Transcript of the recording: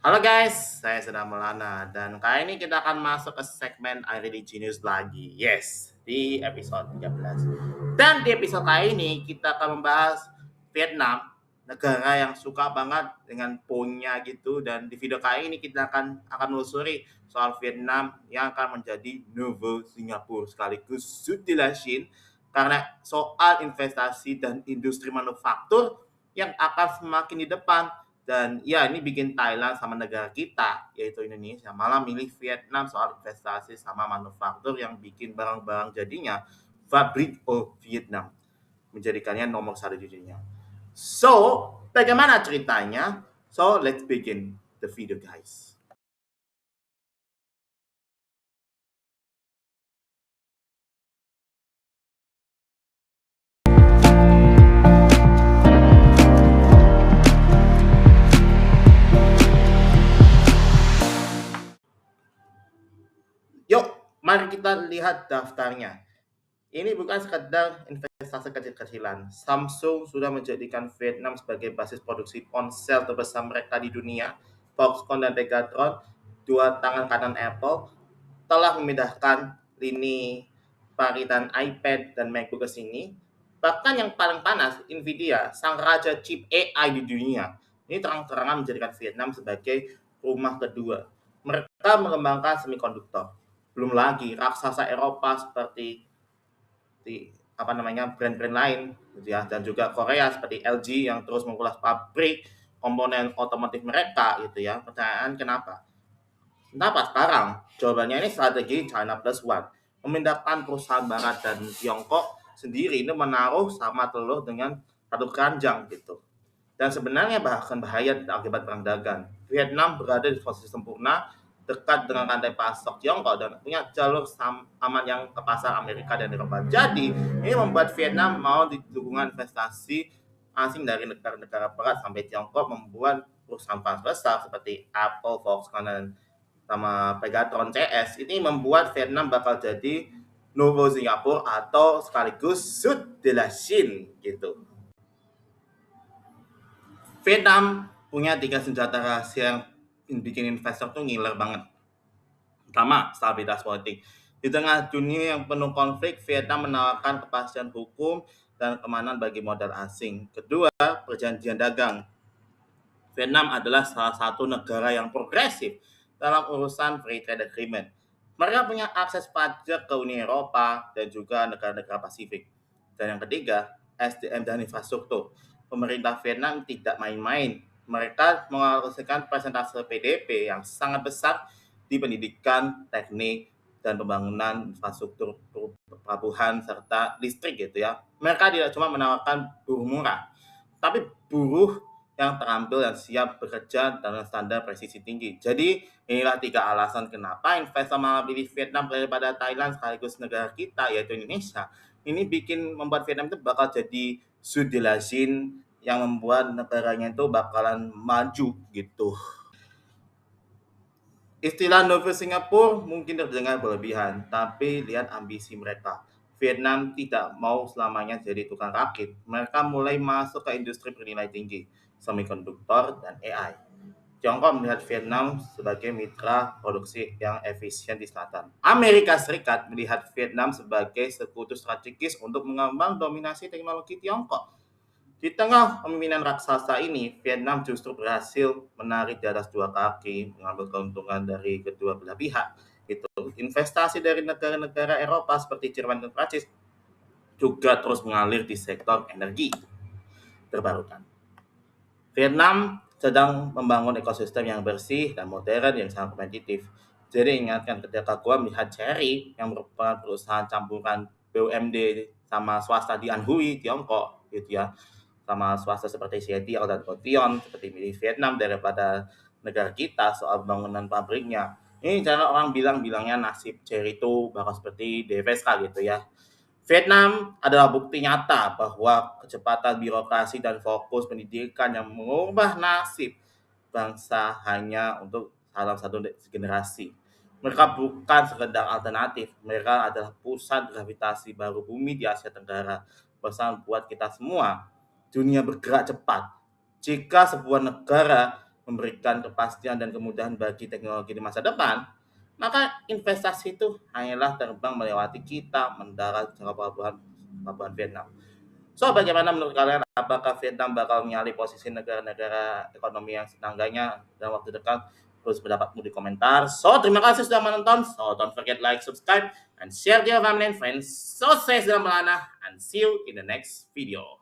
Halo guys, saya sedang Maulana dan kali ini kita akan masuk ke segmen I Really Genius lagi. Yes, di episode 13. Dan di episode kali ini kita akan membahas Vietnam, negara yang suka banget dengan punya gitu, dan di video kali ini kita akan melusuri soal Vietnam yang akan menjadi Nouveau Singapura sekaligus Sud de la Chine karena soal investasi dan industri manufaktur yang akan semakin di depan. Dan ya, ini bikin Thailand sama negara kita, yaitu Indonesia, malah milih Vietnam soal investasi sama manufaktur yang bikin barang-barang jadinya Fabrik of Vietnam, menjadikannya nomor satu di dunia. So, bagaimana ceritanya? So, let's begin the video, guys. Yuk, mari kita lihat daftarnya. Ini bukan sekedar investasi kecil-kecilan. Samsung sudah menjadikan Vietnam sebagai basis produksi ponsel terbesar mereka di dunia. Foxconn dan Pegatron, dua tangan kanan Apple, telah memindahkan lini paritan iPad dan MacBook ke sini. Bahkan yang paling panas, Nvidia, sang raja chip AI di dunia. Ini terang-terangan menjadikan Vietnam sebagai rumah kedua. Mereka mengembangkan semikonduktor. Belum lagi raksasa Eropa seperti di brand-brand lain gitu ya, dan juga Korea seperti LG yang terus mengulas pabrik komponen otomotif mereka gitu ya. Pertanyaan kenapa? Kenapa sekarang? Jawabannya ini strategi China Plus One. Memindahkan perusahaan barat dan Tiongkok sendiri ini menaruh sama telur dengan satu keranjang gitu. Dan sebenarnya bahkan bahaya akibat perang dagang. Vietnam berada di posisi sempurna dekat dengan rantai pasok Tiongkok dan punya jalur aman yang ke pasar Amerika dan Eropa. Jadi, ini membuat Vietnam mau dukungan investasi asing dari negara-negara barat sampai Tiongkok membuat perusahaan besar seperti Apple, Foxconn, dan sama Pegatron CS ini membuat Vietnam bakal jadi Nouveau Singapura atau sekaligus Sud de la Chine gitu. Vietnam punya tiga senjata rahasia yang bikin investor tuh ngiler banget. Pertama, stabilitas politik. Di tengah dunia yang penuh konflik, Vietnam menawarkan kepastian hukum dan keamanan bagi modal asing. Kedua, perjanjian dagang. Vietnam adalah salah satu negara yang progresif dalam urusan free trade agreement. Mereka punya akses pajak ke Uni Eropa dan juga negara-negara Pasifik. Dan yang ketiga, SDM dan infrastruktur. Pemerintah Vietnam tidak main-main. Mereka mengalokasikan persentase PDB yang sangat besar di pendidikan, teknik, dan pembangunan infrastruktur pelabuhan serta listrik gitu ya. Mereka tidak cuma menawarkan buruh murah, tapi buruh yang terampil dan siap bekerja dengan standar presisi tinggi. Jadi inilah tiga alasan kenapa investor malah pilih Vietnam daripada Thailand sekaligus negara kita yaitu Indonesia. Ini bikin membuat Vietnam itu bakal jadi Sud de la Chine yang membuat negaranya itu bakalan maju gitu. Istilah Novel Singapura mungkin terdengar berlebihan, tapi lihat ambisi mereka. Vietnam tidak mau selamanya jadi tukang rakit. Mereka mulai masuk ke industri bernilai tinggi, semikonduktor dan AI. Tiongkok melihat Vietnam sebagai mitra produksi yang efisien di selatan. Amerika Serikat melihat Vietnam sebagai sekutu strategis untuk mengembang dominasi teknologi Tiongkok. Di tengah pemimpinan raksasa ini, Vietnam justru berhasil menarik di atas dua kaki, mengambil keuntungan dari kedua belah pihak. Itu investasi dari negara-negara Eropa seperti Jerman dan Prancis juga terus mengalir di sektor energi terbarukan. Vietnam sedang membangun ekosistem yang bersih dan modern yang sangat kompetitif. Jadi ingatkan ketika gua melihat Cherry yang merupakan perusahaan campuran BUMD sama swasta di Anhui, Tiongkok gitu ya. Sama swasta seperti CATL dan Gotion seperti milik Vietnam daripada negara kita soal bangunan pabriknya. Ini cara orang bilangnya nasib Cherry itu bakal seperti DFSK gitu ya. Vietnam adalah bukti nyata bahwa kecepatan birokrasi dan fokus pendidikan yang mengubah nasib bangsa hanya untuk salah satu generasi. Mereka bukan sekedar alternatif, mereka adalah pusat gravitasi baru bumi di Asia Tenggara. Pesan buat kita semua, dunia bergerak cepat. Jika sebuah negara memberikan kepastian dan kemudahan bagi teknologi di masa depan, maka investasi itu hanyalah terbang melewati kita mendarat ke pelabuhan Vietnam. So, bagaimana menurut kalian? Apakah Vietnam bakal menyalip posisi negara-negara ekonomi yang setangganya dalam waktu dekat? Terus pendapatmu di komentar. So, terima kasih sudah menonton. So, don't forget like, subscribe, and share to your family and friends. So, saya sudah Melana, and see you in the next video.